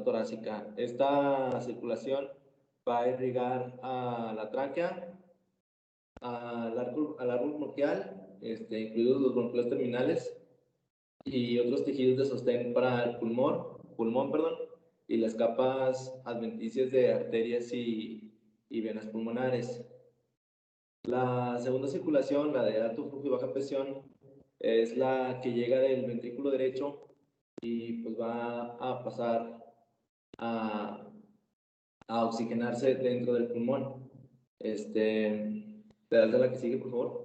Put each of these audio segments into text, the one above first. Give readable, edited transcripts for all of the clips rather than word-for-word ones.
torácica. Esta circulación va a irrigar a la tráquea, al árbol bronquial, incluidos los bronquiolos terminales y otros tejidos de sostén para el pulmón, perdón, y las capas adventicias de arterias y venas pulmonares. La segunda circulación, la de alto flujo y baja presión, es la que llega del ventrículo derecho y pues va a pasar a, a oxigenarse dentro del pulmón. ¿Te das de la que sigue, por favor?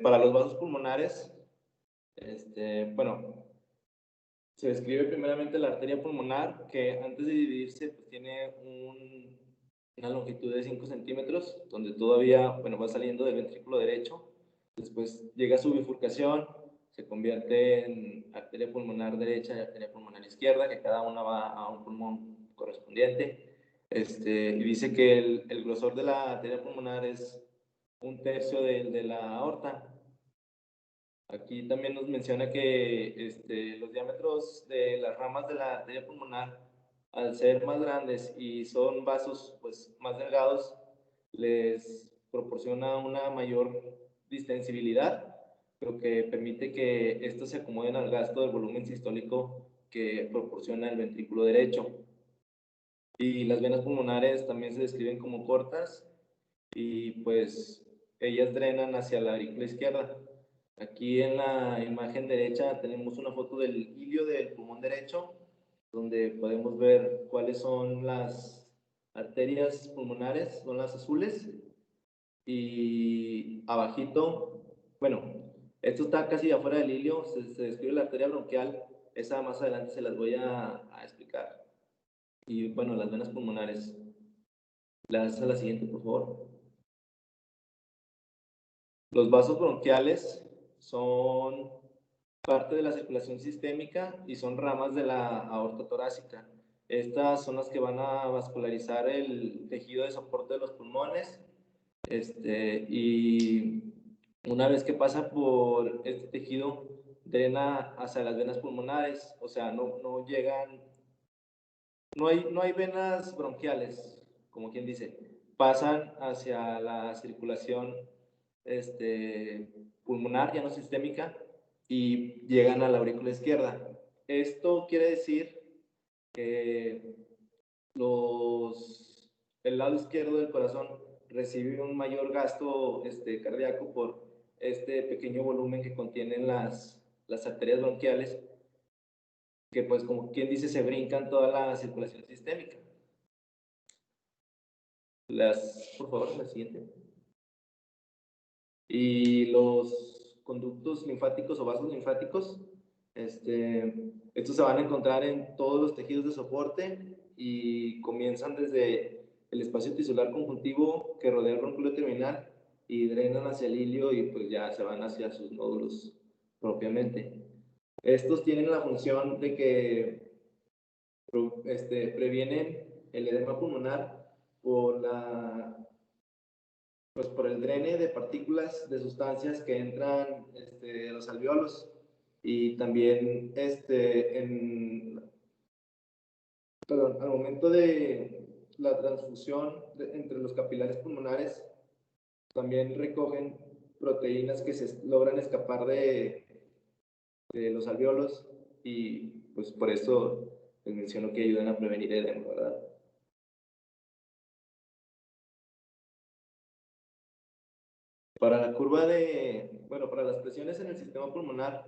Para los vasos pulmonares, bueno, se describe primeramente la arteria pulmonar, que antes de dividirse pues, tiene una longitud de 5 centímetros, donde todavía bueno, va saliendo del ventrículo derecho. Después llega a su bifurcación, se convierte en arteria pulmonar derecha y arteria pulmonar izquierda, que cada una va a un pulmón correspondiente. Y dice que el grosor de la arteria pulmonar es 1/3 de la aorta. Aquí también nos menciona que los diámetros de las ramas de la arteria pulmonar, al ser más grandes y son vasos pues, más delgados, les proporciona una mayor distensibilidad, lo que permite que estos se acomoden al gasto del volumen sistólico que proporciona el ventrículo derecho. Y las venas pulmonares también se describen como cortas y pues ellas drenan hacia la aurícula izquierda. Aquí en la imagen derecha tenemos una foto del ilio del pulmón derecho, donde podemos ver cuáles son las arterias pulmonares, son las azules, y abajito, bueno, esto está casi afuera del ilio, se describe la arteria bronquial, esa más adelante se las voy a explicar. Y bueno, las venas pulmonares. Le das a la siguiente, por favor. Los vasos bronquiales son parte de la circulación sistémica y son ramas de la aorta torácica. Estas son las que van a vascularizar el tejido de soporte de los pulmones. Y una vez que pasa por este tejido, drena hacia las venas pulmonares. O sea, no llegan, no hay venas bronquiales, como quien dice. Pasan hacia la circulación pulmonar, ya no sistémica, y llegan a la aurícula izquierda. Esto quiere decir que el lado izquierdo del corazón recibe un mayor gasto cardíaco por este pequeño volumen que contienen las arterias bronquiales, que pues como quien dice se brincan toda la circulación sistémica. Por favor, la siguiente. Y los conductos linfáticos o vasos linfáticos, estos se van a encontrar en todos los tejidos de soporte y comienzan desde el espacio tisular conjuntivo que rodea el bronquio terminal y drenan hacia el ilio y pues ya se van hacia sus nódulos propiamente. Estos tienen la función de que previenen el edema pulmonar por por el drene de partículas de sustancias que entran a los alveolos y también al momento de la transfusión entre los capilares pulmonares también recogen proteínas que se logran escapar de los alveolos y pues por eso les menciono que ayudan a prevenir edema, ¿verdad? Para la curva para las presiones en el sistema pulmonar,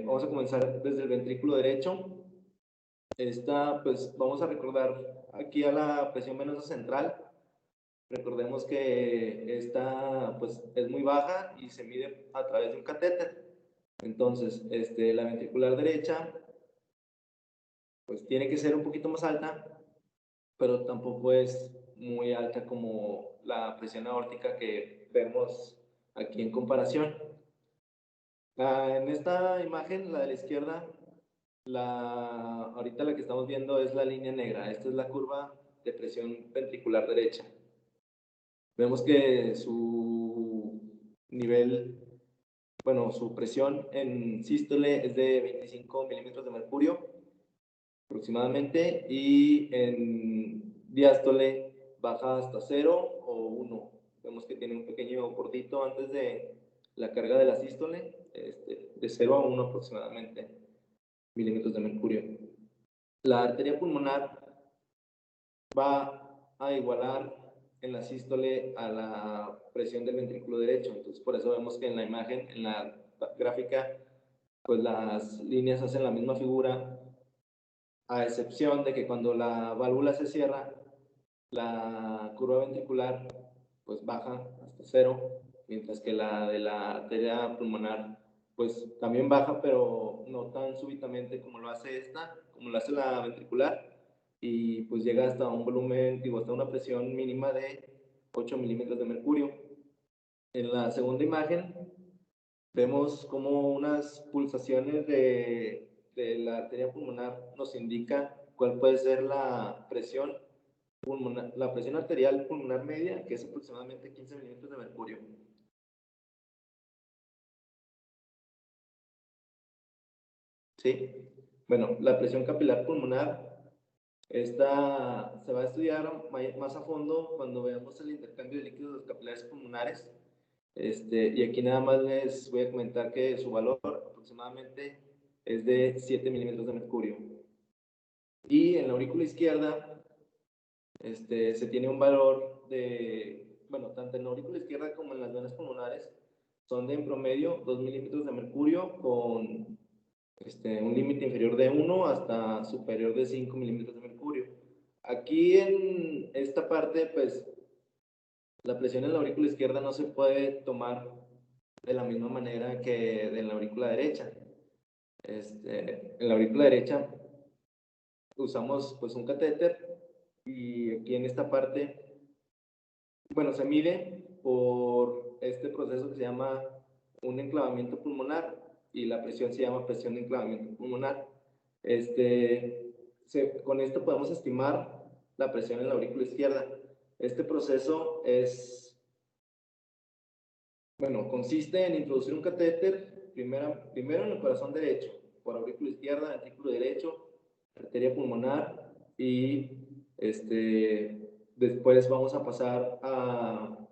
vamos a comenzar desde el ventrículo derecho. Pues vamos a recordar aquí a la presión venosa central. Recordemos que esta pues es muy baja y se mide a través de un catéter. Entonces, la ventricular derecha pues tiene que ser un poquito más alta, pero tampoco es muy alta como la presión aórtica que vemos aquí en comparación. En esta imagen, la de la izquierda, ahorita la que estamos viendo es la línea negra. Esta es la curva de presión ventricular derecha. Vemos que su nivel, bueno, su presión en sístole es de 25 milímetros de mercurio aproximadamente, y en diástole baja hasta 0 o 1. Vemos que tiene un pequeño cortito antes de la carga de la sístole, de 0 a 1 aproximadamente milímetros de mercurio. La arteria pulmonar va a igualar en la sístole a la presión del ventrículo derecho. Entonces, por eso vemos que en la imagen, en la gráfica, pues las líneas hacen la misma figura, a excepción de que cuando la válvula se cierra, la curva ventricular pues baja hasta 0, mientras que la de la arteria pulmonar pues también baja, pero no tan súbitamente como lo hace esta, como lo hace la ventricular, y pues llega hasta un volumen, digo, hasta una presión mínima de 8 milímetros de mercurio. En la segunda imagen vemos como unas pulsaciones de la arteria pulmonar nos indica cuál puede ser la presión pulmonar, la presión arterial pulmonar media, que es aproximadamente 15 milímetros de mercurio. ¿Sí? Bueno, la presión capilar pulmonar, esta se va a estudiar más a fondo cuando veamos el intercambio de líquidos de los capilares pulmonares. Y aquí nada más les voy a comentar que su valor aproximadamente es de 7 milímetros de mercurio. Y en la aurícula izquierda se tiene un valor de, bueno, tanto en la aurícula izquierda como en las venas pulmonares son de en promedio 2 milímetros de mercurio con un límite inferior de 1 hasta superior de 5 milímetros de mercurio. Aquí en esta parte, pues, la presión en la aurícula izquierda no se puede tomar de la misma manera que en la aurícula derecha. En la aurícula derecha usamos pues un catéter, y aquí en esta parte, bueno, se mide por este proceso que se llama un enclavamiento pulmonar, y la presión se llama presión de enclavamiento pulmonar. Con esto podemos estimar la presión en la aurícula izquierda. Este proceso consiste en introducir un catéter primero en el corazón derecho, por aurícula izquierda, ventrículo derecho, arteria pulmonar, y después vamos a pasar a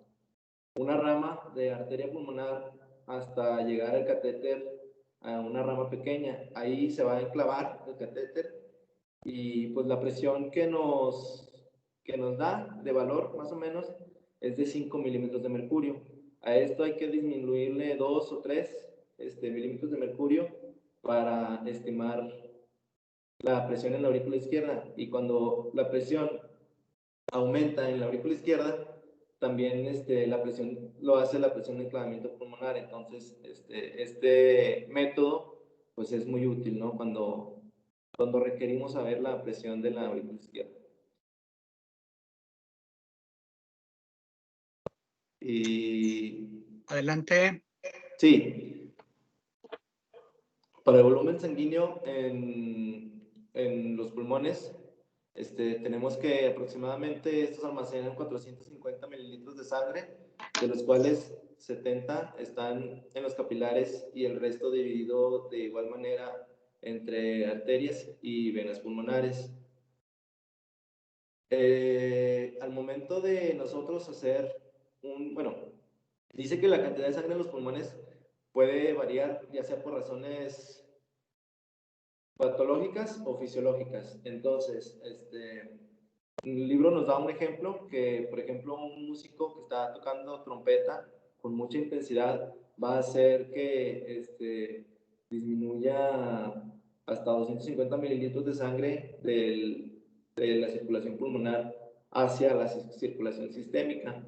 una rama de arteria pulmonar hasta llegar al catéter a una rama pequeña. Ahí se va a enclavar el catéter, y pues la presión que nos da de valor más o menos es de 5 milímetros de mercurio. A esto hay que disminuirle 2 o 3 milímetros de mercurio para estimar la presión en la aurícula izquierda. Y cuando la presión aumenta en la aurícula izquierda, también la presión lo hace la presión de enclavamiento pulmonar. Entonces, este método pues es muy útil, ¿no? Cuando requerimos saber la presión de la aurícula izquierda. Y adelante. Sí. Para el volumen sanguíneo en los pulmones, tenemos que aproximadamente estos almacenan 450 mililitros de sangre, de los cuales 70 están en los capilares y el resto dividido de igual manera entre arterias y venas pulmonares. Al momento de nosotros hacer dice que la cantidad de sangre en los pulmones puede variar, ya sea por razones patológicas o fisiológicas. Entonces, el libro nos da un ejemplo que, por ejemplo, un músico que está tocando trompeta con mucha intensidad va a hacer que disminuya hasta 250 mililitros de sangre de la circulación pulmonar hacia la circulación sistémica,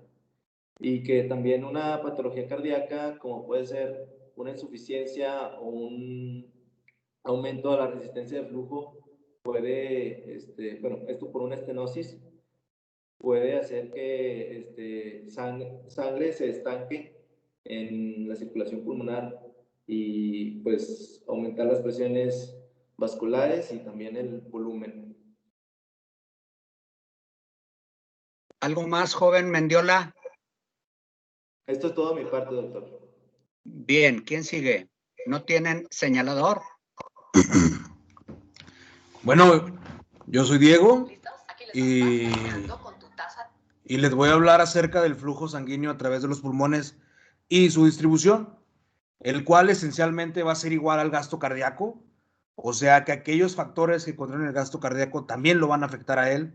y que también una patología cardíaca, como puede ser una insuficiencia o un aumento de la resistencia de flujo, puede, esto por una estenosis, puede hacer que sangre se estanque en la circulación pulmonar, y pues aumentar las presiones vasculares y también el volumen. ¿Algo más, joven Mendiola? Esto es todo mi parte, doctor. Bien, ¿quién sigue? ¿No tienen señalador? Bueno, yo soy Diego y les voy a hablar acerca del flujo sanguíneo a través de los pulmones y su distribución, el cual esencialmente va a ser igual al gasto cardíaco, o sea que aquellos factores que controlan el gasto cardíaco también lo van a afectar a él.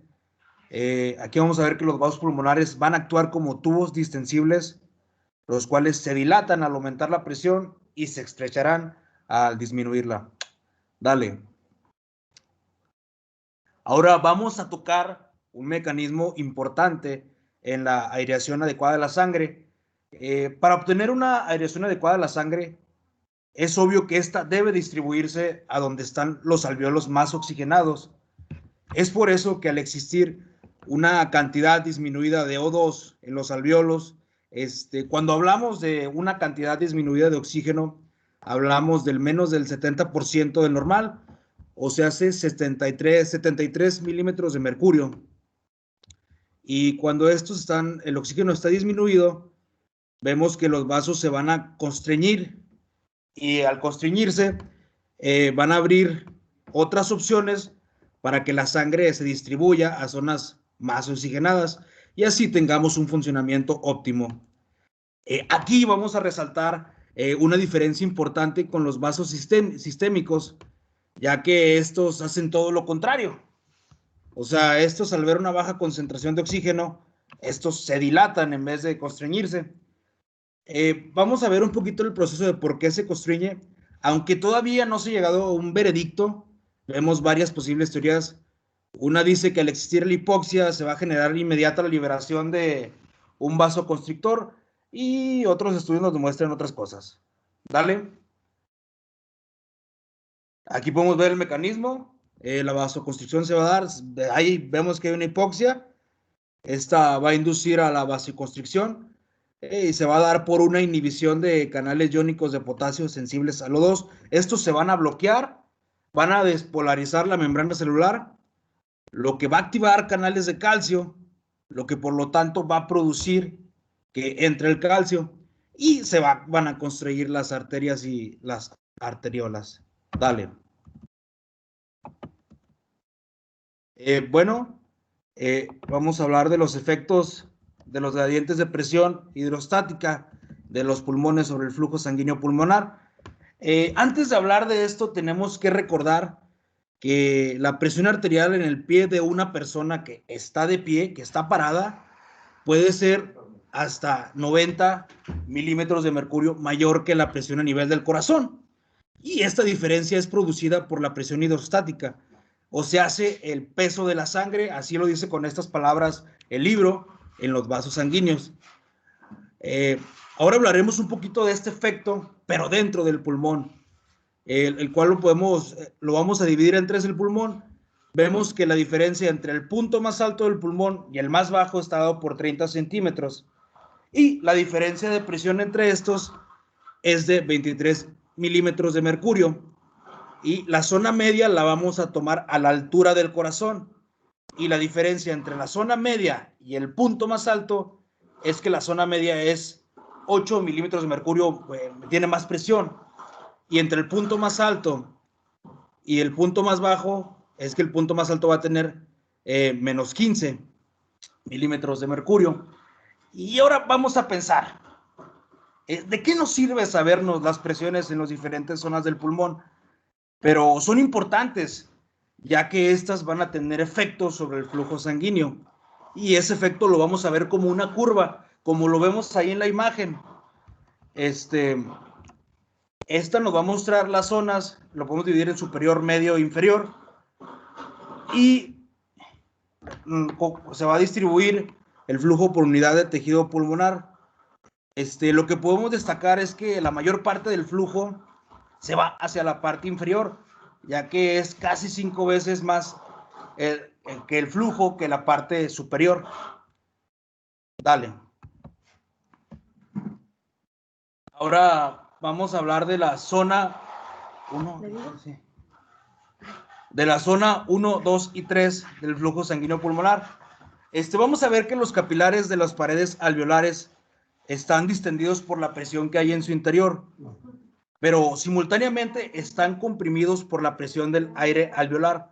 Aquí vamos a ver que los vasos pulmonares van a actuar como tubos distensibles, los cuales se dilatan al aumentar la presión y se estrecharán al disminuirla. Dale. Ahora vamos a tocar un mecanismo importante en la aireación adecuada de la sangre. Para obtener una aireación adecuada de la sangre, es obvio que esta debe distribuirse a donde están los alvéolos más oxigenados. Es por eso que al existir una cantidad disminuida de O2 en los alvéolos, cuando hablamos de una cantidad disminuida de oxígeno, hablamos del menos del 70% del normal, o sea, hace 73 milímetros de mercurio. Y cuando el oxígeno está disminuido, vemos que los vasos se van a constreñir y al constreñirse van a abrir otras opciones para que la sangre se distribuya a zonas más oxigenadas y así tengamos un funcionamiento óptimo. Aquí vamos a resaltar una diferencia importante con los vasos sistémicos, ya que estos hacen todo lo contrario. O sea, estos al ver una baja concentración de oxígeno, estos se dilatan en vez de constreñirse. Vamos a ver un poquito el proceso de por qué se constriñe, aunque todavía no se ha llegado a un veredicto. Vemos varias posibles teorías. Una dice que al existir la hipoxia se va a generar inmediata la liberación de un vasoconstrictor y otros estudios nos demuestran otras cosas. Dale. Aquí podemos ver el mecanismo. La vasoconstricción se va a dar. Ahí vemos que hay una hipoxia. Esta va a inducir a la vasoconstricción y se va a dar por una inhibición de canales iónicos de potasio sensibles al O2. Estos se van a bloquear, van a despolarizar la membrana celular, lo que va a activar canales de calcio, lo que por lo tanto va a producir que entre el calcio y van a construir las arterias y las arteriolas. Dale. Bueno, vamos a hablar de los efectos de los gradientes de presión hidrostática de los pulmones sobre el flujo sanguíneo pulmonar. Antes de hablar de esto, tenemos que recordar que la presión arterial en el pie de una persona que está de pie, que está parada, puede ser hasta 90 milímetros de mercurio mayor que la presión a nivel del corazón. Y esta diferencia es producida por la presión hidrostática. O se hace el peso de la sangre, así lo dice con estas palabras el libro, en los vasos sanguíneos. Ahora hablaremos un poquito de este efecto, pero dentro del pulmón, el cual lo vamos a dividir en tres el pulmón. Vemos que la diferencia entre el punto más alto del pulmón y el más bajo está dado por 30 centímetros. Y la diferencia de presión entre estos es de 23 milímetros de mercurio. Y la zona media la vamos a tomar a la altura del corazón. Y la diferencia entre la zona media y el punto más alto es que la zona media es 8 milímetros de mercurio, tiene más presión. Y entre el punto más alto y el punto más bajo es que el punto más alto va a tener menos 15 milímetros de mercurio. Y ahora vamos a pensar, ¿de qué nos sirve sabernos las presiones en las diferentes zonas del pulmón? Pero son importantes, ya que estas van a tener efectos sobre el flujo sanguíneo. Y ese efecto lo vamos a ver como una curva, como lo vemos ahí en la imagen. Esta nos va a mostrar las zonas, lo podemos dividir en superior, medio e inferior. Y se va a distribuir el flujo por unidad de tejido pulmonar. Lo que podemos destacar es que la mayor parte del flujo se va hacia la parte inferior, ya que es casi 5 veces más que el flujo que la parte superior. Dale. Ahora vamos a hablar de la zona 1, de la zona 1, 2 y 3 del flujo sanguíneo pulmonar. Vamos a ver que los capilares de las paredes alveolares están distendidos por la presión que hay en su interior, pero simultáneamente están comprimidos por la presión del aire alveolar.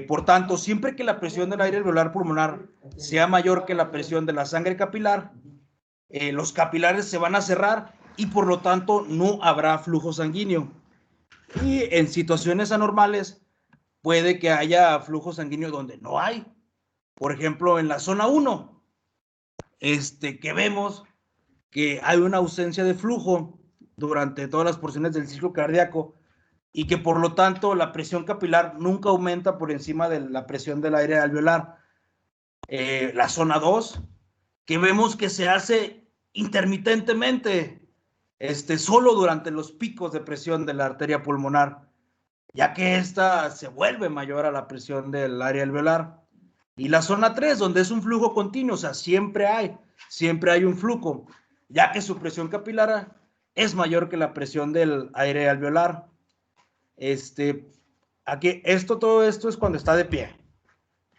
Por tanto, siempre que la presión del aire alveolar pulmonar sea mayor que la presión de la sangre capilar, los capilares se van a cerrar y por lo tanto no habrá flujo sanguíneo. Y en situaciones anormales puede que haya flujo sanguíneo donde no hay. Por ejemplo, en la zona 1, que vemos que hay una ausencia de flujo durante todas las porciones del ciclo cardíaco y que por lo tanto la presión capilar nunca aumenta por encima de la presión del aire alveolar. La zona 2, que vemos que se hace intermitentemente, solo durante los picos de presión de la arteria pulmonar, ya que esta se vuelve mayor a la presión del área alveolar. Y la zona 3, donde es un flujo continuo, o sea, siempre hay un flujo, ya que su presión capilar es mayor que la presión del aire alveolar. Aquí, todo esto es cuando está de pie,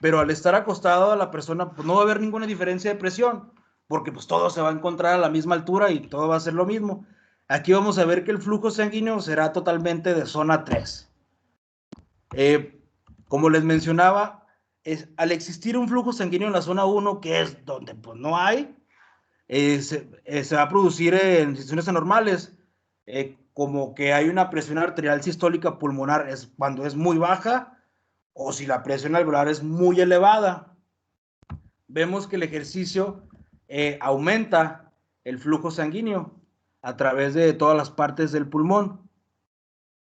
pero al estar acostado la persona, pues no va a haber ninguna diferencia de presión, porque pues todo se va a encontrar a la misma altura y todo va a ser lo mismo. Aquí vamos a ver que el flujo sanguíneo será totalmente de zona 3. Como les mencionaba, al existir un flujo sanguíneo en la zona 1, que es donde pues no hay, se va a producir en situaciones anormales, como que hay una presión arterial sistólica pulmonar cuando es muy baja, o si la presión alveolar es muy elevada. Vemos que el ejercicio aumenta el flujo sanguíneo a través de todas las partes del pulmón,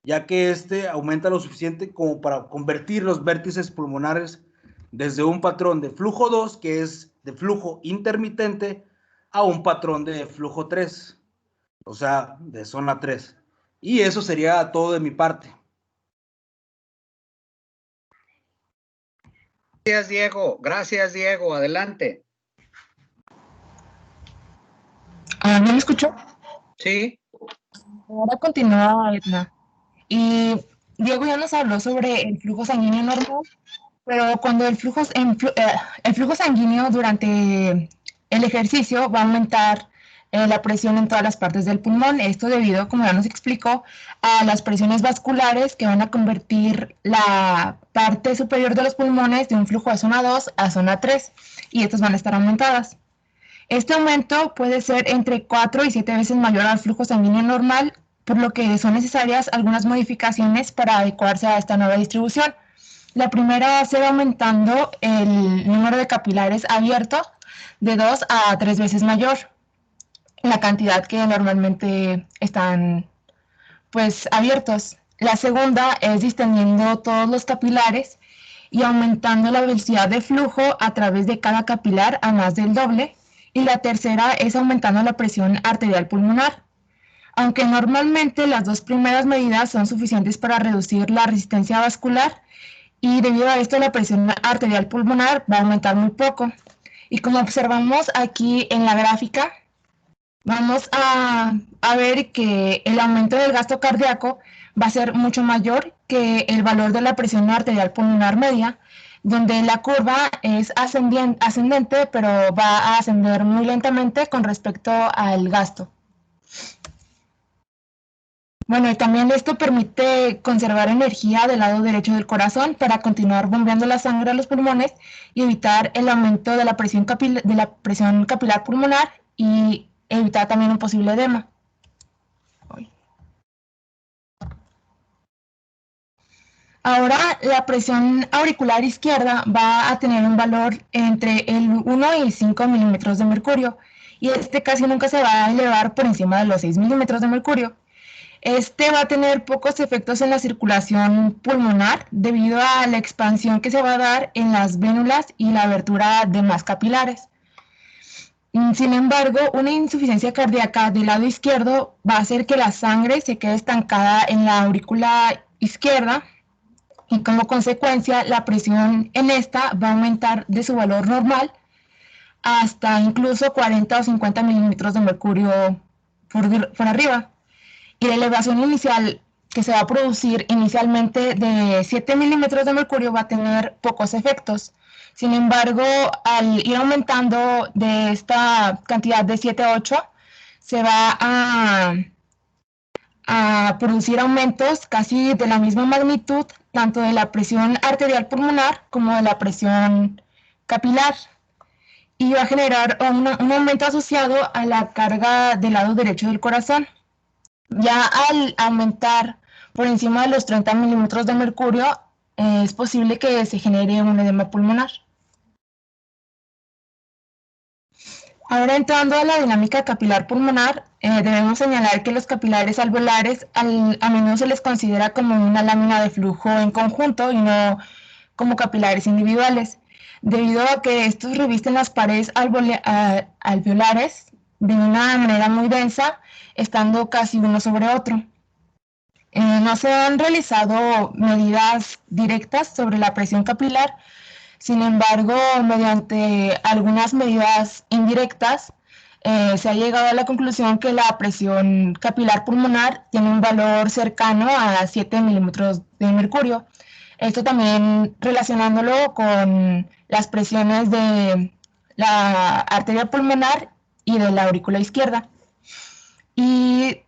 ya que aumenta lo suficiente como para convertir los vértices pulmonares desde un patrón de flujo 2, que es de flujo intermitente, a un patrón de flujo 3, o sea, de zona 3. Y eso sería todo de mi parte. Gracias, Diego. Gracias, Diego. Adelante. ¿No me escuchó? Sí. Ahora continúa Edna. Y Diego ya nos habló sobre el flujo sanguíneo normal, pero cuando el flujo sanguíneo durante el ejercicio va a aumentar la presión en todas las partes del pulmón. Esto debido, como ya nos explicó, a las presiones vasculares que van a convertir la parte superior de los pulmones de un flujo de zona 2 a zona 3, y estas van a estar aumentadas. Este aumento puede ser entre 4 y 7 veces mayor al flujo sanguíneo normal, por lo que son necesarias algunas modificaciones para adecuarse a esta nueva distribución. La primera va a ser aumentando el número de capilares abiertos de 2 a 3 veces mayor, la cantidad que normalmente están pues abiertos. La segunda es distendiendo todos los capilares y aumentando la velocidad de flujo a través de cada capilar a más del doble. Y la tercera es aumentando la presión arterial pulmonar. Aunque normalmente las dos primeras medidas son suficientes para reducir la resistencia vascular, y debido a esto la presión arterial pulmonar va a aumentar muy poco. Y como observamos aquí en la gráfica, vamos a ver que el aumento del gasto cardíaco va a ser mucho mayor que el valor de la presión arterial pulmonar media, donde la curva es ascendente, pero va a ascender muy lentamente con respecto al gasto. Bueno, y también esto permite conservar energía del lado derecho del corazón para continuar bombeando la sangre a los pulmones y evitar el aumento de la presión capilar pulmonar y evitar también un posible edema. Ahora la presión auricular izquierda va a tener un valor entre el 1 y 5 milímetros de mercurio, y casi nunca se va a elevar por encima de los 6 milímetros de mercurio. Va a tener pocos efectos en la circulación pulmonar debido a la expansión que se va a dar en las vénulas y la abertura de más capilares. Sin embargo, una insuficiencia cardíaca del lado izquierdo va a hacer que la sangre se quede estancada en la aurícula izquierda, y como consecuencia la presión en esta va a aumentar de su valor normal hasta incluso 40 o 50 milímetros de mercurio por arriba. Y la elevación inicial que se va a producir inicialmente de 7 milímetros de mercurio va a tener pocos efectos. Sin embargo, al ir aumentando de esta cantidad de 7 a 8, se va a producir aumentos casi de la misma magnitud, tanto de la presión arterial pulmonar como de la presión capilar, y va a generar un aumento asociado a la carga del lado derecho del corazón. Ya al aumentar por encima de los 30 milímetros de mercurio, es posible que se genere un edema pulmonar. Ahora, entrando a la dinámica capilar pulmonar, debemos señalar que los capilares alveolares a menudo se les considera como una lámina de flujo en conjunto y no como capilares individuales, debido a que estos revisten las paredes alveolares de una manera muy densa, estando casi uno sobre otro. No se han realizado medidas directas sobre la presión capilar. Sin embargo, mediante algunas medidas indirectas, se ha llegado a la conclusión que la presión capilar pulmonar tiene un valor cercano a 7 milímetros de mercurio. Esto también relacionándolo con las presiones de la arteria pulmonar y de la aurícula izquierda. Y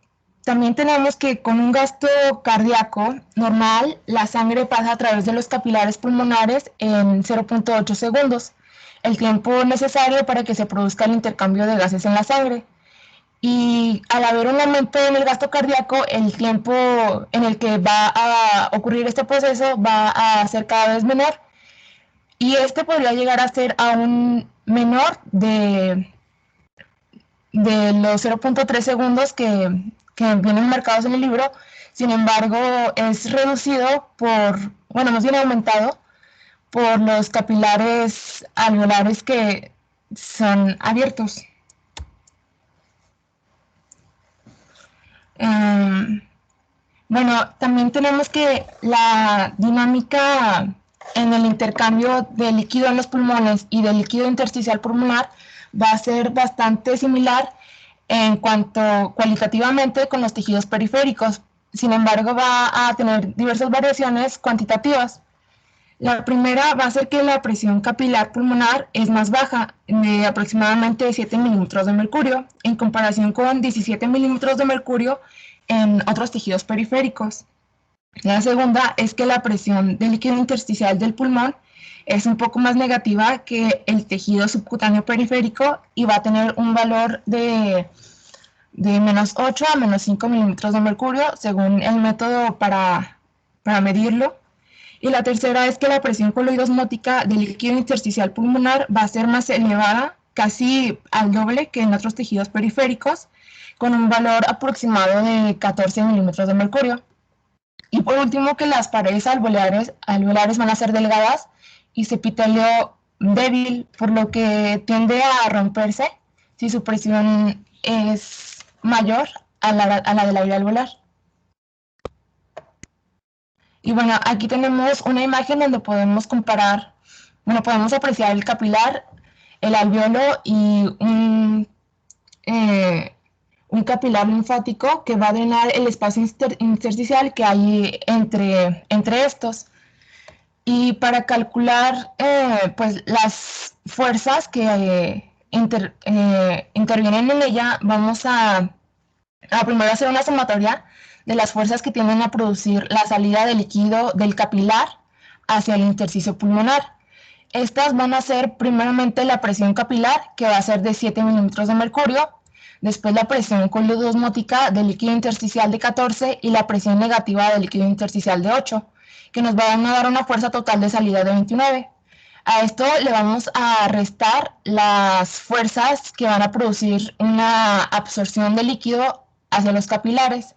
también tenemos que con un gasto cardíaco normal, la sangre pasa a través de los capilares pulmonares en 0.8 segundos, el tiempo necesario para que se produzca el intercambio de gases en la sangre. Y al haber un aumento en el gasto cardíaco, el tiempo en el que va a ocurrir este proceso va a ser cada vez menor, y este podría llegar a ser aún menor de los 0.3 segundos que vienen marcados en el libro. Sin embargo, es reducido más bien aumentado por los capilares alveolares que son abiertos. También tenemos que la dinámica en el intercambio de líquido en los pulmones y del líquido intersticial pulmonar va a ser bastante similar en cuanto cualitativamente con los tejidos periféricos. Sin embargo, va a tener diversas variaciones cuantitativas. La primera va a ser que la presión capilar pulmonar es más baja, de aproximadamente 7 milímetros de mercurio, en comparación con 17 milímetros de mercurio en otros tejidos periféricos. La segunda es que la presión del líquido intersticial del pulmón es un poco más negativa que el tejido subcutáneo periférico y va a tener un valor de menos 8 a menos 5 milímetros de mercurio, según el método para medirlo. Y la tercera es que la presión coloidosmótica del líquido intersticial pulmonar va a ser más elevada, casi al doble que en otros tejidos periféricos, con un valor aproximado de 14 milímetros de mercurio. Y por último, que las paredes alveolares van a ser delgadas y su epitelio débil, por lo que tiende a romperse si su presión es mayor a la del aire alveolar. Y bueno, aquí tenemos una imagen donde podemos comparar, podemos apreciar el capilar, el alveolo y un capilar linfático que va a drenar el espacio intersticial que hay entre estos. Y para calcular pues las fuerzas que intervienen en ella, vamos a primero hacer una sumatoria de las fuerzas que tienden a producir la salida de líquido del capilar hacia el intersticio pulmonar. Estas van a ser primeramente la presión capilar, que va a ser de 7 milímetros de mercurio, después la presión coloidosmótica del líquido intersticial de 14 y la presión negativa del líquido intersticial de 8, que nos van a dar una fuerza total de salida de 29. A esto le vamos a restar las fuerzas que van a producir una absorción de líquido hacia los capilares.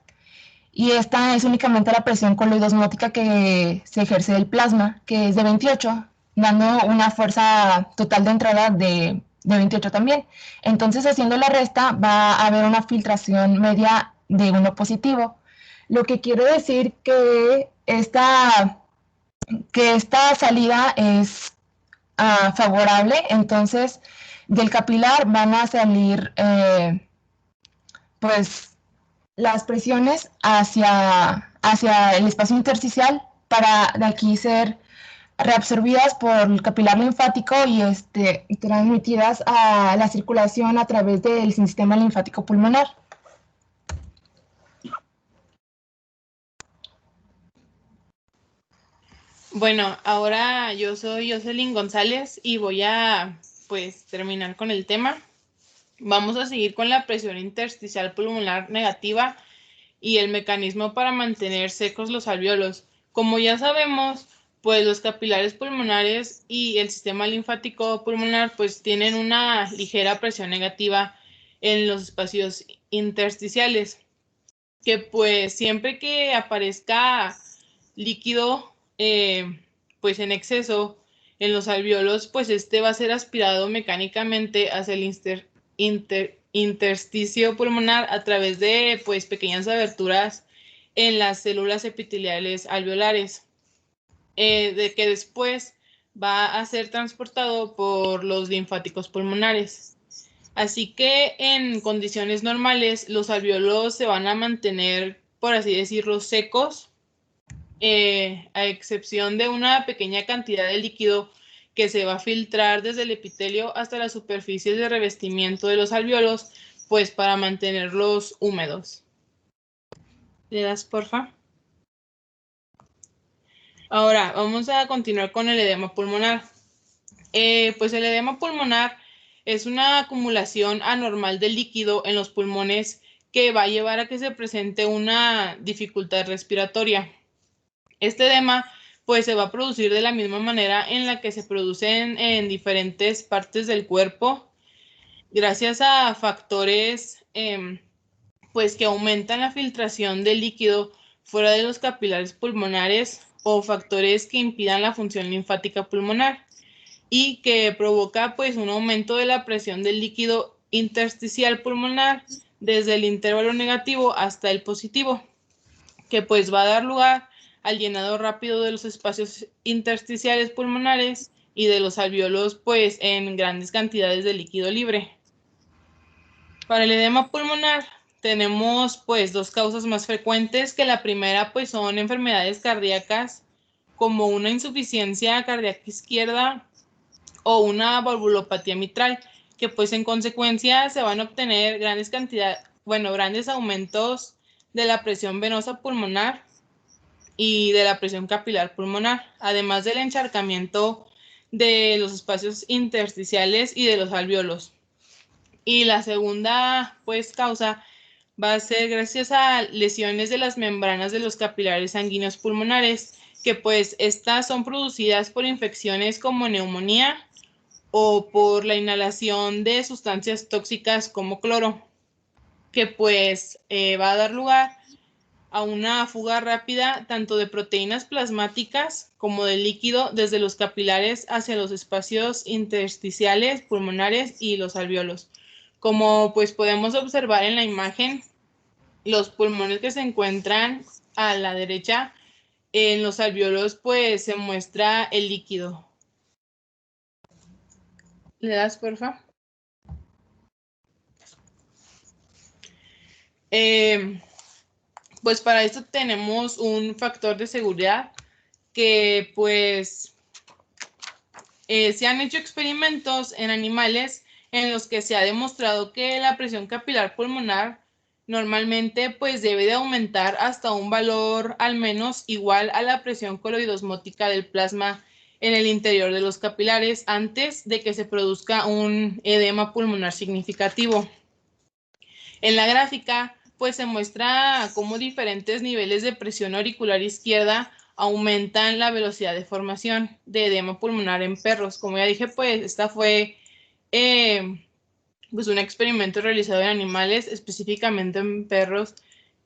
Y esta es únicamente la presión coloidosmótica que se ejerce del plasma, que es de 28, dando una fuerza total de entrada de 28 también. Entonces, haciendo la resta, va a haber una filtración media de 1 positivo. Lo que quiere decir que esta salida es favorable. Entonces, del capilar van a salir pues las presiones hacia el espacio intersticial para de aquí ser reabsorbidas por el capilar linfático y transmitidas a la circulación a través del sistema linfático pulmonar. Bueno, ahora yo soy Jocelyn González y voy a pues terminar con el tema. Vamos a seguir con la presión intersticial pulmonar negativa y el mecanismo para mantener secos los alvéolos. Como ya sabemos, pues los capilares pulmonares y el sistema linfático pulmonar pues tienen una ligera presión negativa en los espacios intersticiales, que pues siempre que aparezca líquido pues en exceso en los alvéolos, pues va a ser aspirado mecánicamente hacia el intersticio pulmonar a través de pues pequeñas aberturas en las células epiteliales alveolares, de que después va a ser transportado por los linfáticos pulmonares. Así que en condiciones normales los alvéolos se van a mantener, por así decirlo, secos, a excepción de una pequeña cantidad de líquido que se va a filtrar desde el epitelio hasta las superficies de revestimiento de los alvéolos, pues para mantenerlos húmedos. ¿Le das, porfa? Ahora, vamos a continuar con el edema pulmonar. Pues el edema pulmonar es una acumulación anormal de líquido en los pulmones que va a llevar a que se presente una dificultad respiratoria. Este edema pues se va a producir de la misma manera en la que se producen en diferentes partes del cuerpo, gracias a factores pues que aumentan la filtración del líquido fuera de los capilares pulmonares o factores que impidan la función linfática pulmonar y que provoca pues un aumento de la presión del líquido intersticial pulmonar desde el intervalo negativo hasta el positivo, que pues va a dar lugar al llenado rápido de los espacios intersticiales pulmonares y de los alvéolos pues en grandes cantidades de líquido libre. Para el edema pulmonar tenemos pues dos causas más frecuentes, que la primera pues son enfermedades cardíacas como una insuficiencia cardíaca izquierda o una valvulopatía mitral, que pues en consecuencia se van a obtener grandes aumentos de la presión venosa pulmonar y de la presión capilar pulmonar, además del encharcamiento de los espacios intersticiales y de los alvéolos. Y la segunda pues causa va a ser gracias a lesiones de las membranas de los capilares sanguíneos pulmonares, que pues estas son producidas por infecciones como neumonía o por la inhalación de sustancias tóxicas como cloro, que pues va a dar lugar a una fuga rápida tanto de proteínas plasmáticas como de líquido desde los capilares hacia los espacios intersticiales pulmonares y los alvéolos. Como pues podemos observar en la imagen, los pulmones que se encuentran a la derecha, en los alvéolos pues se muestra el líquido. ¿Le das, porfa? Pues para esto tenemos un factor de seguridad que pues se han hecho experimentos en animales en los que se ha demostrado que la presión capilar pulmonar normalmente pues debe de aumentar hasta un valor al menos igual a la presión coloidosmótica del plasma en el interior de los capilares antes de que se produzca un edema pulmonar significativo. En la gráfica pues se muestra cómo diferentes niveles de presión auricular izquierda aumentan la velocidad de formación de edema pulmonar en perros. Como ya dije, pues esta fue pues un experimento realizado en animales, específicamente en perros,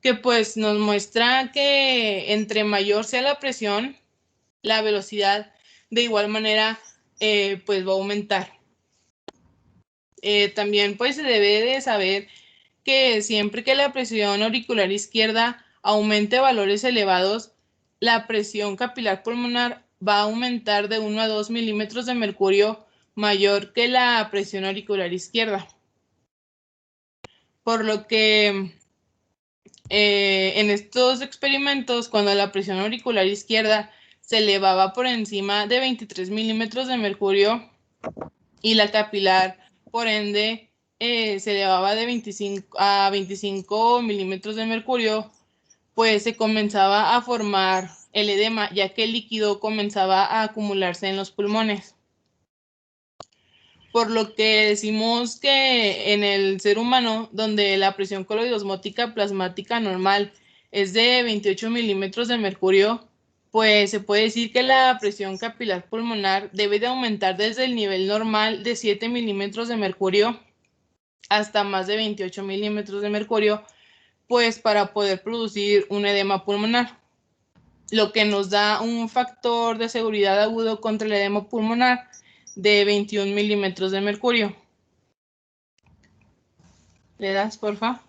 que pues nos muestra que entre mayor sea la presión, la velocidad de igual manera pues va a aumentar. También pues se debe de saber que siempre que la presión auricular izquierda aumente valores elevados, la presión capilar pulmonar va a aumentar de 1 a 2 milímetros de mercurio mayor que la presión auricular izquierda. Por lo que En estos experimentos, cuando la presión auricular izquierda se elevaba por encima de 23 milímetros de mercurio y la capilar, por ende, se elevaba de 25 a 25 milímetros de mercurio, pues se comenzaba a formar el edema, ya que el líquido comenzaba a acumularse en los pulmones. Por lo que decimos que en el ser humano, donde la presión coloidosmótica plasmática normal es de 28 milímetros de mercurio, pues se puede decir que la presión capilar pulmonar debe de aumentar desde el nivel normal de 7 milímetros de mercurio hasta más de 28 milímetros de mercurio, pues para poder producir un edema pulmonar, lo que nos da un factor de seguridad agudo contra el edema pulmonar de 21 milímetros de mercurio. ¿Le das, porfa?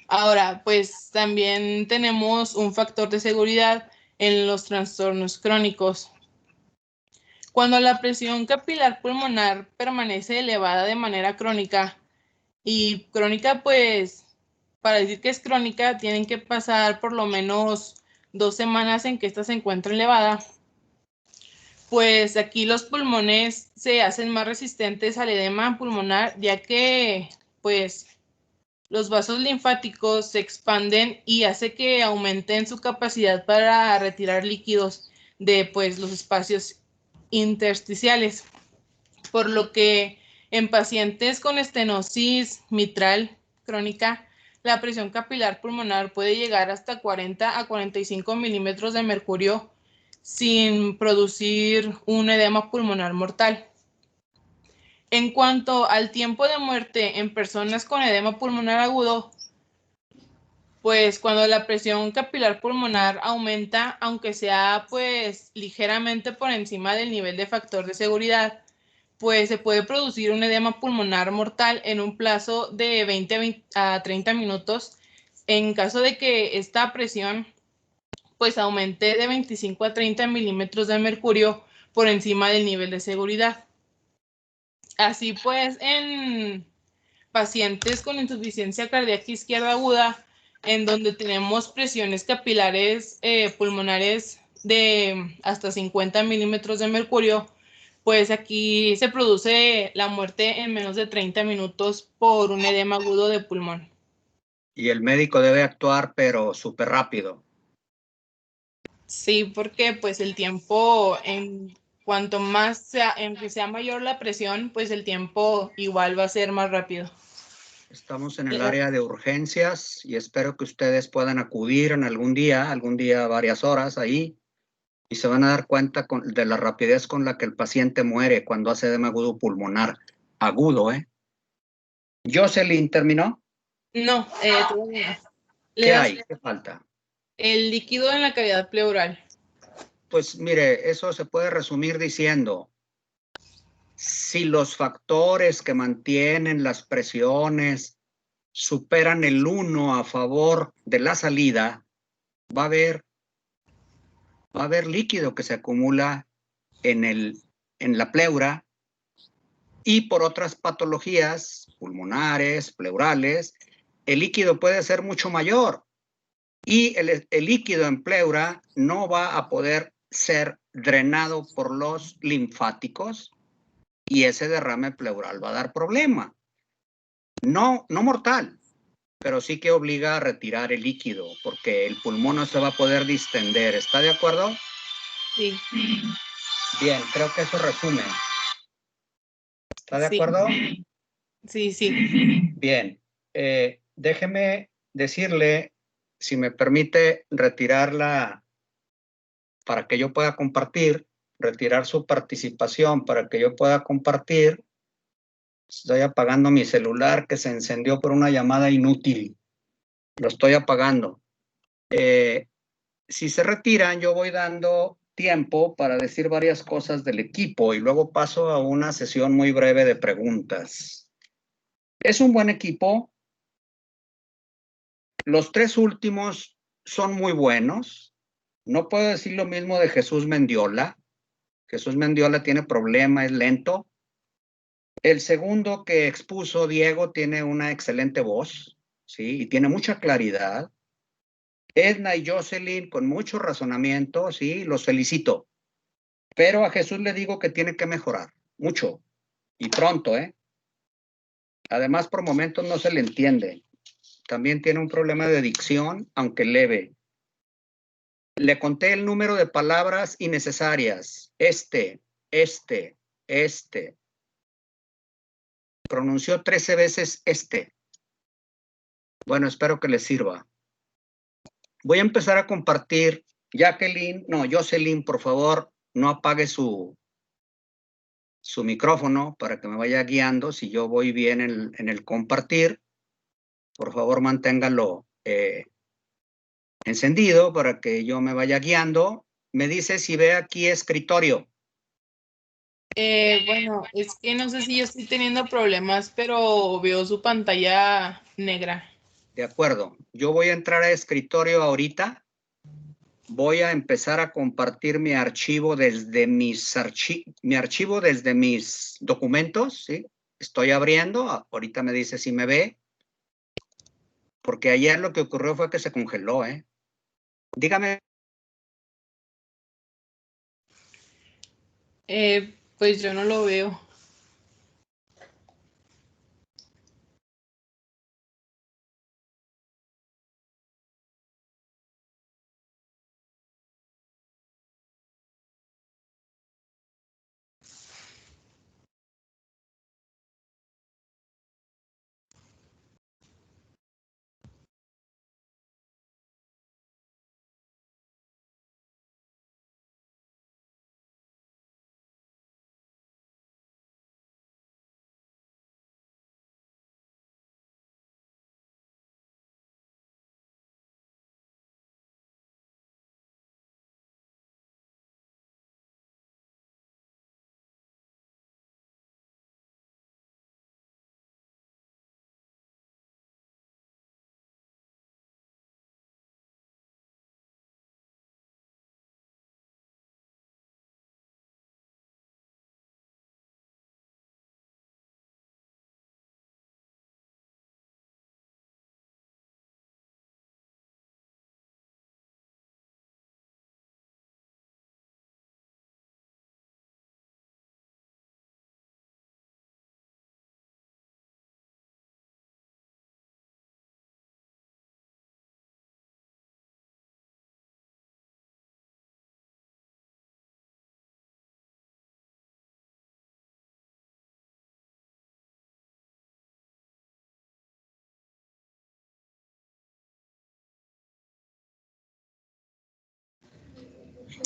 Ahora, pues también tenemos un factor de seguridad en los trastornos crónicos. Cuando la presión capilar pulmonar permanece elevada de manera crónica, y crónica, pues, para decir que es crónica, tienen que pasar por lo menos 2 semanas en que esta se encuentre elevada, pues aquí los pulmones se hacen más resistentes al edema pulmonar, ya que, pues, los vasos linfáticos se expanden y hace que aumenten su capacidad para retirar líquidos de, pues, los espacios intersticiales, por lo que en pacientes con estenosis mitral crónica, la presión capilar pulmonar puede llegar hasta 40 a 45 milímetros de mercurio sin producir un edema pulmonar mortal. En cuanto al tiempo de muerte en personas con edema pulmonar agudo, pues cuando la presión capilar pulmonar aumenta, aunque sea pues ligeramente por encima del nivel de factor de seguridad, pues se puede producir un edema pulmonar mortal en un plazo de 20 a 30 minutos en caso de que esta presión pues aumente de 25 a 30 milímetros de mercurio por encima del nivel de seguridad. Así pues, en pacientes con insuficiencia cardíaca izquierda aguda, en donde tenemos presiones capilares pulmonares de hasta 50 milímetros de mercurio, pues aquí se produce la muerte en menos de 30 minutos por un edema agudo de pulmón. Y el médico debe actuar, pero súper rápido. Sí, porque pues el tiempo, en cuanto más sea, en que sea mayor la presión, pues el tiempo igual va a ser más rápido. Estamos en el área de urgencias y espero que ustedes puedan acudir en algún día varias horas ahí, y se van a dar cuenta de la rapidez con la que el paciente muere cuando hace edema agudo pulmonar. Agudo, ¿eh? ¿Jocelyn terminó? No, todavía no. ¿Qué hay? ¿Qué falta? El líquido en la cavidad pleural. Pues mire, eso se puede resumir diciendo, si los factores que mantienen las presiones superan el 1 a favor de la salida, va a haber líquido que se acumula en la pleura, y por otras patologías pulmonares, pleurales, el líquido puede ser mucho mayor y el líquido en pleura no va a poder ser drenado por los linfáticos y ese derrame pleural va a dar problema. No mortal, pero sí que obliga a retirar el líquido porque el pulmón no se va a poder distender. ¿Está de acuerdo? Sí. Bien, creo que eso resume. ¿Está de acuerdo? Sí, sí. Bien, déjeme decirle, si me permite retirarla para que yo pueda compartir, retirar su participación para que yo pueda compartir. Estoy apagando mi celular que se encendió por una llamada inútil. Lo estoy apagando. Si se retiran, yo voy dando tiempo para decir varias cosas del equipo y luego paso a una sesión muy breve de preguntas. Es un buen equipo. Los tres últimos son muy buenos. No puedo decir lo mismo de Jesús Mendiola. Jesús Mendiola tiene problema, es lento. El segundo que expuso Diego tiene una excelente voz. ¿sí? Y tiene mucha claridad. Edna y Jocelyn, con mucho razonamiento, ¿sí? Los felicito. Pero a Jesús le digo que tiene que mejorar, mucho, y pronto, ¿eh? Además, por momentos no se le entiende. También tiene un problema de dicción, aunque leve. Le conté el número de palabras innecesarias. Este. Pronunció 13 veces este. Bueno, espero que les sirva. Voy a empezar a compartir. Jocelyn, por favor, no apague su micrófono para que me vaya guiando. Si yo voy bien en el compartir, por favor, manténgalo encendido para que yo me vaya guiando. Me dice si ve aquí escritorio. Bueno, es que no sé si yo estoy teniendo problemas, pero veo su pantalla negra. De acuerdo. Yo voy a entrar a escritorio ahorita. Voy a empezar a compartir mi archivo desde mis documentos, ¿sí? Estoy abriendo. Ahorita me dice si me ve. Porque ayer lo que ocurrió fue que se congeló, ¿eh? Dígame. Pues yo no lo veo.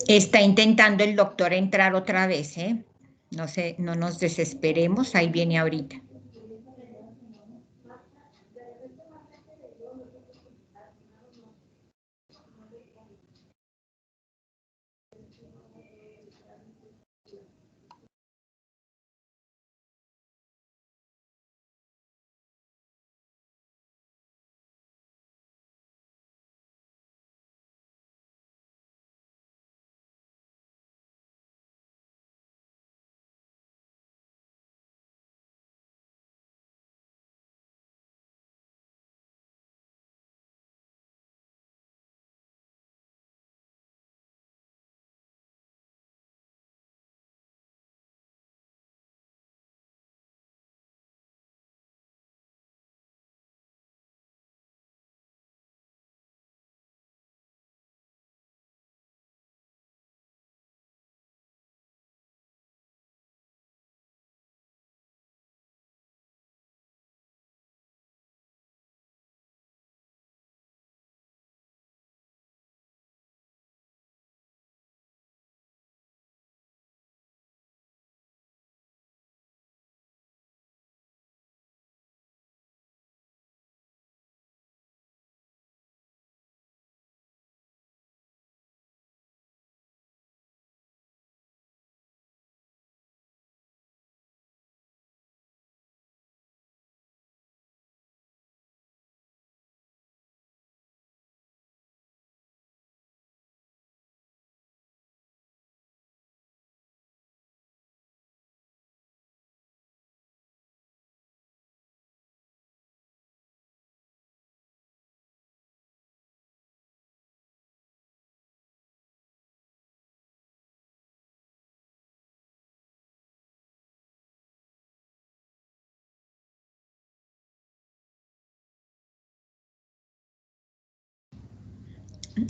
Está intentando el doctor entrar otra vez, ¿eh? No sé, no nos desesperemos, ahí viene ahorita.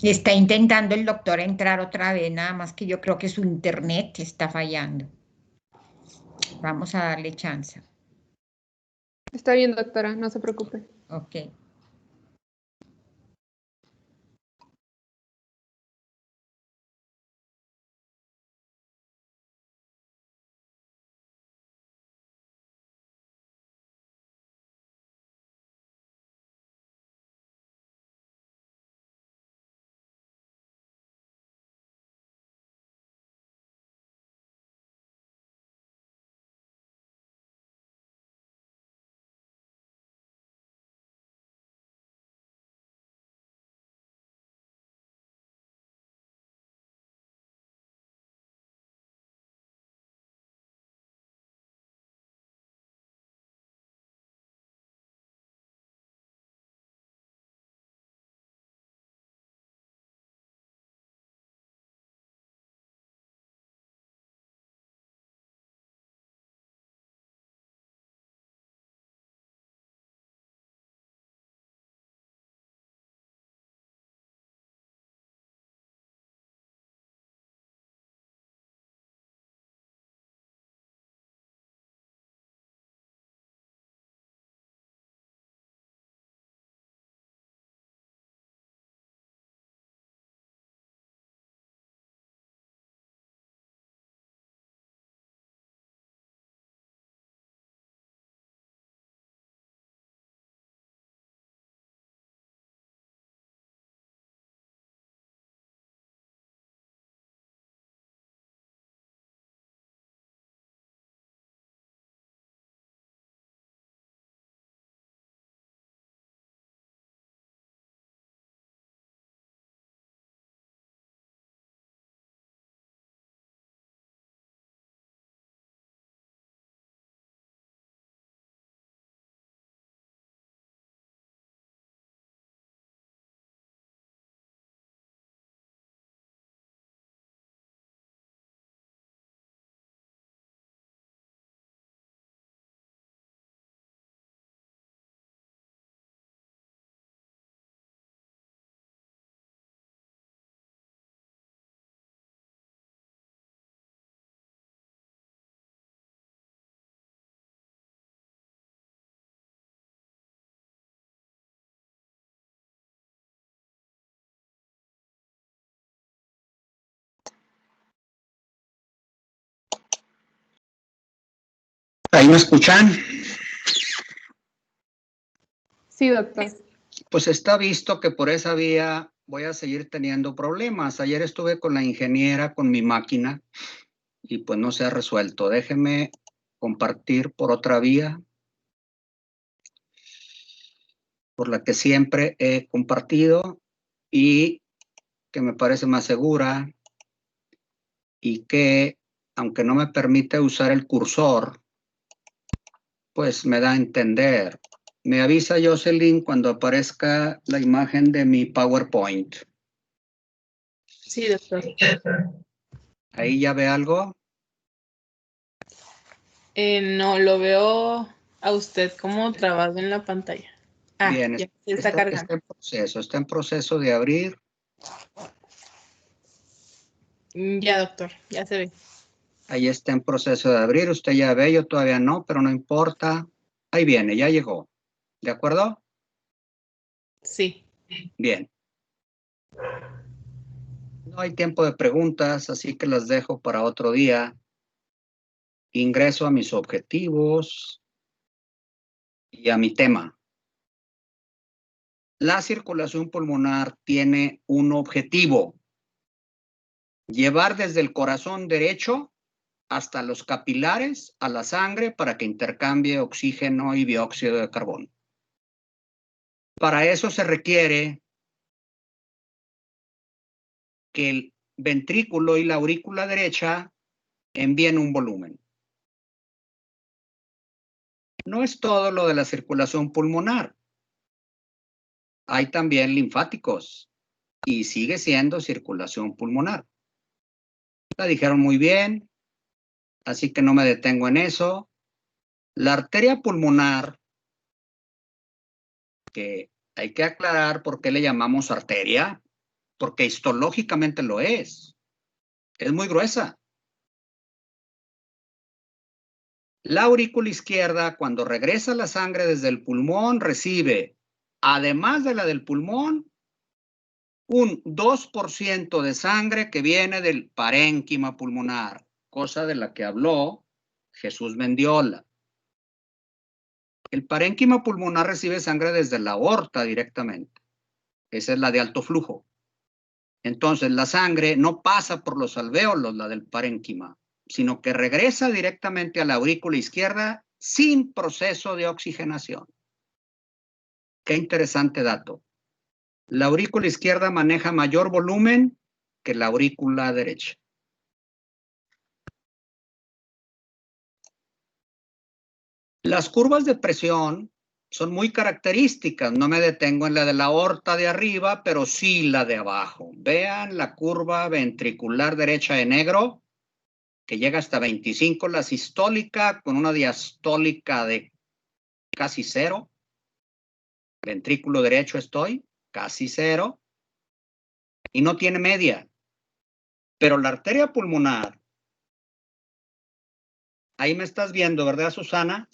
Está intentando el doctor entrar otra vez, nada más que yo creo que su internet está fallando. Vamos a darle chance. Está bien, doctora, no se preocupe. Ok. ¿Ahí me escuchan? Sí, doctor. Pues está visto que por esa vía voy a seguir teniendo problemas. Ayer estuve con la ingeniera, con mi máquina, y pues no se ha resuelto. Déjeme compartir por otra vía, por la que siempre he compartido y que me parece más segura y que, aunque no me permite usar el cursor, pues me da a entender. Me avisa Jocelyn cuando aparezca la imagen de mi PowerPoint. Sí, doctor. ¿Ahí ya ve algo? No, lo veo a usted como trabado en la pantalla. Ah, Bien, ya se está cargando. está en proceso de abrir. Ya, doctor, ya se ve. Ahí está en proceso de abrir. Usted ya ve, yo todavía no, pero no importa. Ahí viene, ya llegó. ¿De acuerdo? Sí. Bien. No hay tiempo de preguntas, así que las dejo para otro día. Ingreso a mis objetivos y a mi tema. La circulación pulmonar tiene un objetivo: llevar desde el corazón derecho hasta los capilares a la sangre para que intercambie oxígeno y dióxido de carbono. Para eso se requiere que el ventrículo y la aurícula derecha envíen un volumen. No es todo lo de la circulación pulmonar. Hay también linfáticos y sigue siendo circulación pulmonar. La dijeron muy bien, así que no me detengo en eso. La arteria pulmonar, que hay que aclarar por qué le llamamos arteria, porque histológicamente lo es. Es muy gruesa. La aurícula izquierda, cuando regresa la sangre desde el pulmón, recibe, además de la del pulmón, un 2% de sangre que viene del parénquima pulmonar, cosa de la que habló Jesús Mendiola. El parénquima pulmonar recibe sangre desde la aorta directamente. Esa es la de alto flujo. Entonces, la sangre no pasa por los alvéolos, la del parénquima, sino que regresa directamente a la aurícula izquierda sin proceso de oxigenación. Qué interesante dato. La aurícula izquierda maneja mayor volumen que la aurícula derecha. Las curvas de presión son muy características. No me detengo en la de la aorta de arriba, pero sí la de abajo. Vean la curva ventricular derecha de negro, que llega hasta 25, la sistólica, con una diastólica de casi 0. Ventrículo derecho estoy, casi 0. Y no tiene media. Pero la arteria pulmonar, ahí me estás viendo, ¿verdad, Susana?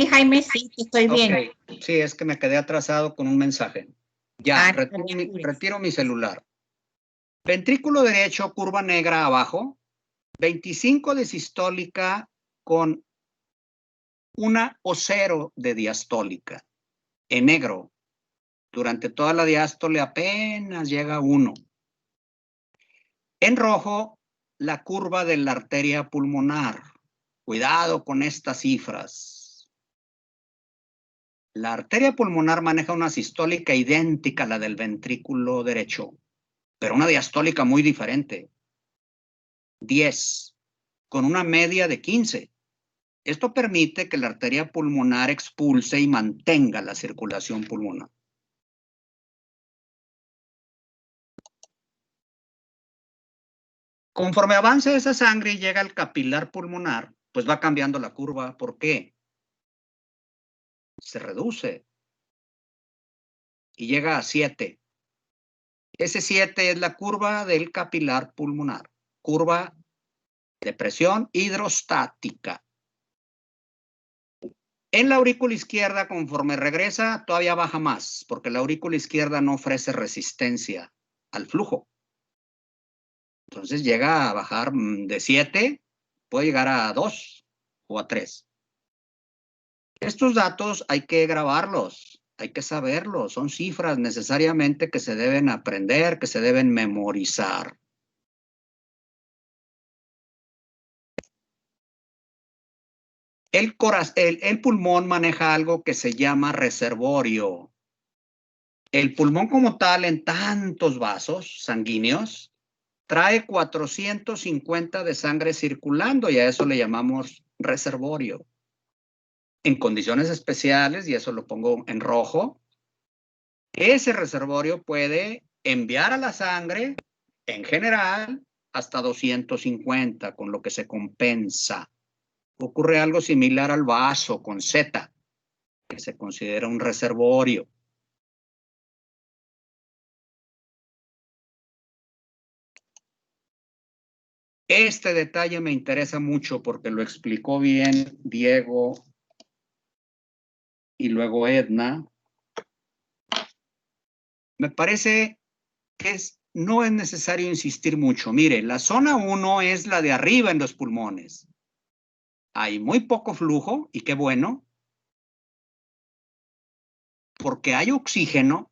Sí, Jaime, sí, te estoy viendo. Ok, sí, es que me quedé atrasado con un mensaje. Ya, Ah, retiro mi celular. Ventrículo derecho, curva negra abajo, 25 de sistólica con una o 0 de diastólica. En negro, durante toda la diástole apenas llega 1. En rojo, la curva de la arteria pulmonar. Cuidado con estas cifras. La arteria pulmonar maneja una sistólica idéntica a la del ventrículo derecho, pero una diastólica muy diferente. 10, con una media de 15. Esto permite que la arteria pulmonar expulse y mantenga la circulación pulmonar. Conforme avance esa sangre y llega al capilar pulmonar, pues va cambiando la curva. ¿Por qué? Se reduce y llega a 7. Ese 7 es la curva del capilar pulmonar, curva de presión hidrostática. En la aurícula izquierda, conforme regresa, todavía baja más, porque la aurícula izquierda no ofrece resistencia al flujo. Entonces llega a bajar de 7, puede llegar a 2 o a 3. Estos datos hay que grabarlos, hay que saberlos, son cifras necesariamente que se deben aprender, que se deben memorizar. El pulmón maneja algo que se llama reservorio. El pulmón como tal, en tantos vasos sanguíneos, trae 450 de sangre circulando y a eso le llamamos reservorio. En condiciones especiales, y eso lo pongo en rojo, ese reservorio puede enviar a la sangre, en general, hasta 250, con lo que se compensa. Ocurre algo similar al vaso con Z, que se considera un reservorio. Este detalle me interesa mucho porque lo explicó bien Diego y luego Edna. Me parece que no es necesario insistir mucho. Mire, la zona 1 es la de arriba en los pulmones. Hay muy poco flujo, y qué bueno, porque hay oxígeno,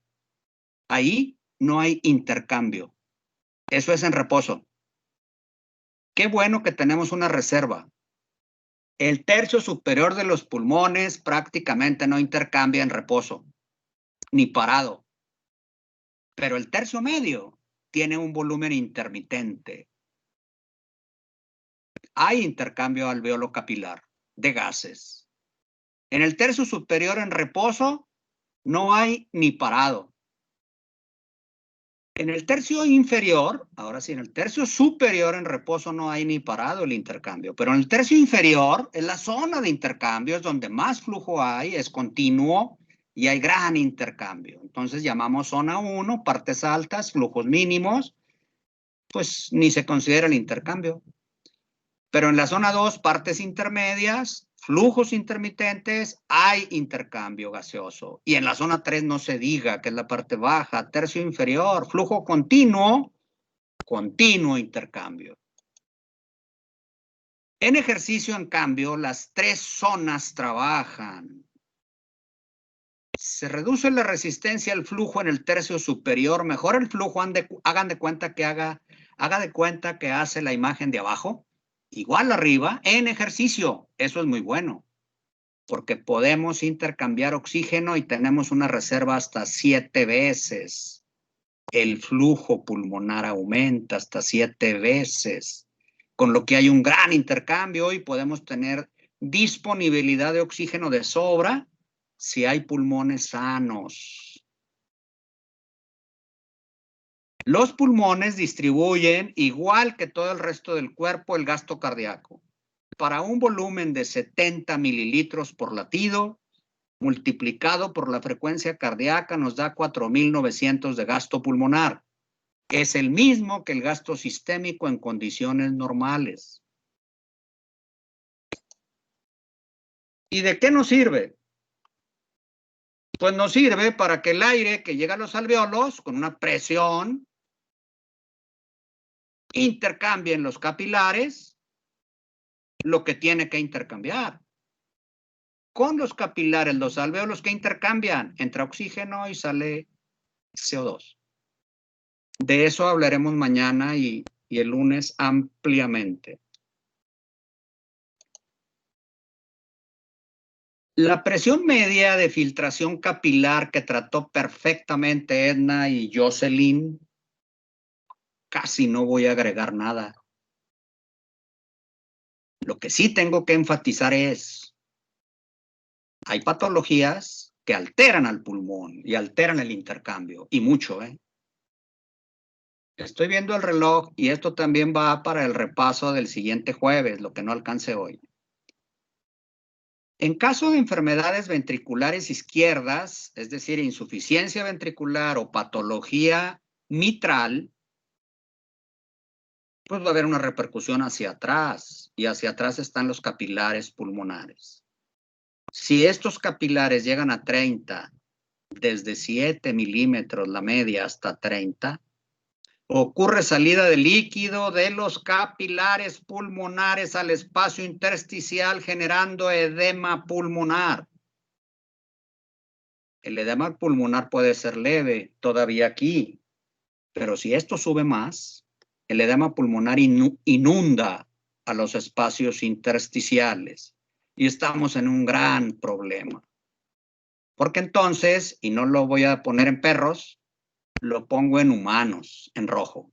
ahí no hay intercambio. Eso es en reposo. Qué bueno que tenemos una reserva. El tercio superior de los pulmones prácticamente no intercambia en reposo, ni parado. Pero el tercio medio tiene un volumen intermitente. Hay intercambio alveolo capilar de gases. En el tercio superior en reposo no hay ni parado. En el tercio inferior, ahora sí, en el tercio superior en reposo no hay ni parado el intercambio, pero en el tercio inferior, en la zona de intercambio es donde más flujo hay, es continuo y hay gran intercambio. Entonces llamamos zona 1, partes altas, flujos mínimos, pues ni se considera el intercambio. Pero en la zona 2, partes intermedias, flujos intermitentes, hay intercambio gaseoso. Y en la zona 3 no se diga, que es la parte baja, tercio inferior, flujo continuo, continuo intercambio. En ejercicio, en cambio, las 3 zonas trabajan. Se reduce la resistencia al flujo en el tercio superior, mejora el flujo, hagan de cuenta que haga de cuenta que hace la imagen de abajo, igual arriba, en ejercicio. Eso es muy bueno, porque podemos intercambiar oxígeno y tenemos una reserva hasta 7 veces. El flujo pulmonar aumenta hasta 7 veces, con lo que hay un gran intercambio y podemos tener disponibilidad de oxígeno de sobra si hay pulmones sanos. Los pulmones distribuyen, igual que todo el resto del cuerpo, el gasto cardíaco. Para un volumen de 70 mililitros por latido, multiplicado por la frecuencia cardíaca, nos da 4.900 de gasto pulmonar. Es el mismo que el gasto sistémico en condiciones normales. ¿Y de qué nos sirve? Pues nos sirve para que el aire que llega a los alveolos con una presión intercambie en los capilares lo que tiene que intercambiar. Con los capilares, los alveolos que intercambian, entra oxígeno y sale CO2. De eso hablaremos mañana y el lunes ampliamente. La presión media de filtración capilar que trató perfectamente Edna y Jocelyn, casi no voy a agregar nada. Lo que sí tengo que enfatizar es, hay patologías que alteran al pulmón y alteran el intercambio, y mucho, ¿eh? Estoy viendo el reloj y esto también va para el repaso del siguiente jueves, lo que no alcance hoy. En caso de enfermedades ventriculares izquierdas, es decir, insuficiencia ventricular o patología mitral, pues va a haber una repercusión hacia atrás, y hacia atrás están los capilares pulmonares. Si estos capilares llegan a 30, desde 7 milímetros la media hasta 30, ocurre salida de líquido de los capilares pulmonares al espacio intersticial generando edema pulmonar. El edema pulmonar puede ser leve todavía aquí, pero si esto sube más, el edema pulmonar inunda a los espacios intersticiales y estamos en un gran problema. Porque entonces, y no lo voy a poner en perros, lo pongo en humanos, en rojo.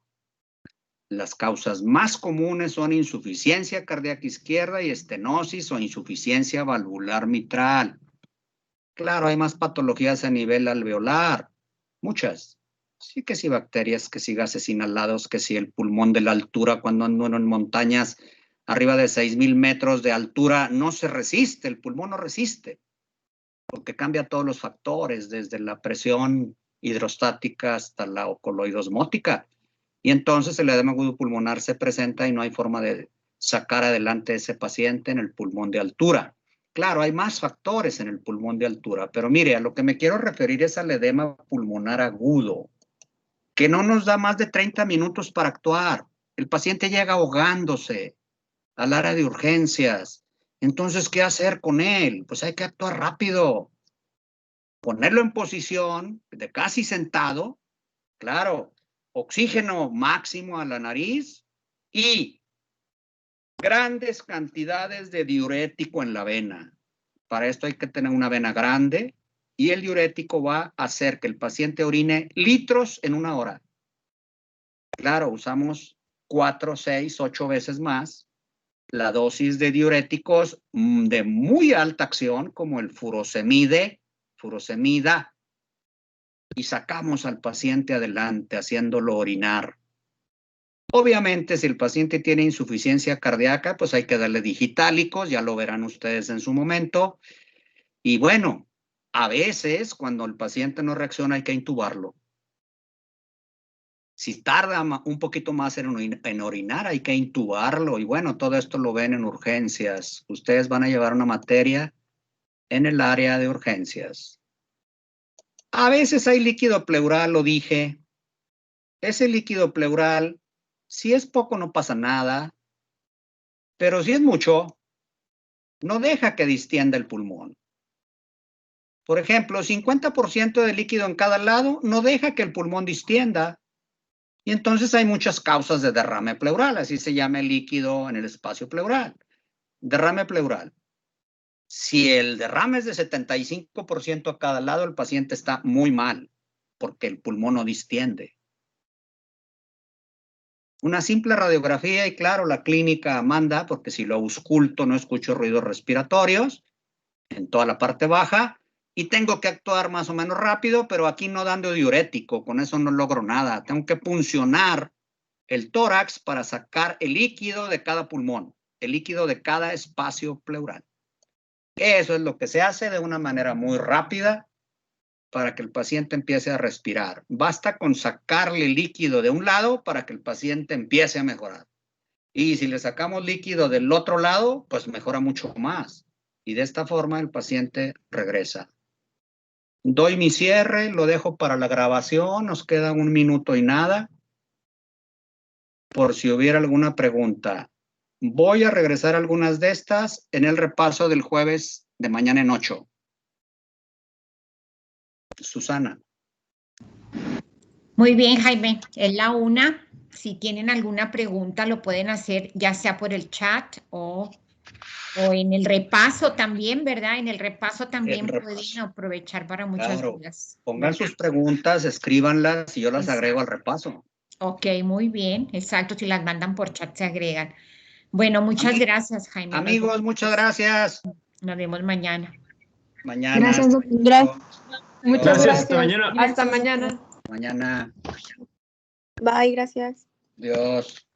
Las causas más comunes son insuficiencia cardíaca izquierda y estenosis o insuficiencia valvular mitral. Claro, hay más patologías a nivel alveolar, muchas. Sí, que si bacterias, que si gases inhalados, que si el pulmón de la altura cuando ando en montañas arriba de 6,000 metros de altura no se resiste, el pulmón no resiste, porque cambia todos los factores, desde la presión hidrostática hasta la coloidosmótica. Y entonces el edema agudo pulmonar se presenta y no hay forma de sacar adelante a ese paciente en el pulmón de altura. Claro, hay más factores en el pulmón de altura, pero mire, a lo que me quiero referir es al edema pulmonar agudo, que no nos da más de 30 minutos para actuar. El paciente llega ahogándose al área de urgencias. Entonces, ¿qué hacer con él? Pues hay que actuar rápido. Ponerlo en posición de casi sentado, claro, oxígeno máximo a la nariz y grandes cantidades de diurético en la vena. Para esto hay que tener una vena grande y el diurético va a hacer que el paciente orine litros en 1 hora. Claro, usamos 4, 6, 8 veces más la dosis de diuréticos de muy alta acción como el furosemida, y sacamos al paciente adelante haciéndolo orinar. Obviamente, si el paciente tiene insuficiencia cardíaca, pues hay que darle digitálicos, ya lo verán ustedes en su momento. Y bueno, A veces, cuando el paciente no reacciona, hay que intubarlo. Si tarda un poquito más en orinar, hay que intubarlo. Y bueno, todo esto lo ven en urgencias. Ustedes van a llevar una materia en el área de urgencias. A veces hay líquido pleural, lo dije. Ese líquido pleural, si es poco no pasa nada, pero si es mucho, no deja que distienda el pulmón. Por ejemplo, 50% de líquido en cada lado no deja que el pulmón distienda. Y entonces hay muchas causas de derrame pleural, así se llama el líquido en el espacio pleural. Derrame pleural. Si el derrame es de 75% a cada lado, el paciente está muy mal, porque el pulmón no distiende. Una simple radiografía y claro, la clínica manda, porque si lo ausculto no escucho ruidos respiratorios en toda la parte baja y tengo que actuar más o menos rápido, pero aquí no dando diurético, con eso no logro nada. Tengo que puncionar el tórax para sacar el líquido de cada pulmón, el líquido de cada espacio pleural. Eso es lo que se hace de una manera muy rápida para que el paciente empiece a respirar. Basta con sacarle líquido de un lado para que el paciente empiece a mejorar. Y si le sacamos líquido del otro lado, pues mejora mucho más. Y de esta forma el paciente regresa. Doy mi cierre, lo dejo para la grabación, nos queda 1 minuto y nada. Por si hubiera alguna pregunta. Voy a regresar a algunas de estas en el repaso del jueves de mañana en 8. Susana. Muy bien, Jaime. Es la 1. Si tienen alguna pregunta, lo pueden hacer ya sea por el chat o en el repaso también, ¿verdad? En el repaso también pueden aprovechar para muchas dudas. Pongan sus preguntas, escríbanlas y yo las agrego al repaso. Ok, muy bien. Exacto, si las mandan por chat se agregan. Bueno, muchas gracias, Jaime. Amigos, muchas gracias. Nos vemos mañana. Mañana. Gracias, doctor. Muchas gracias. Hasta mañana. Hasta mañana. Mañana. Bye, gracias. Adiós.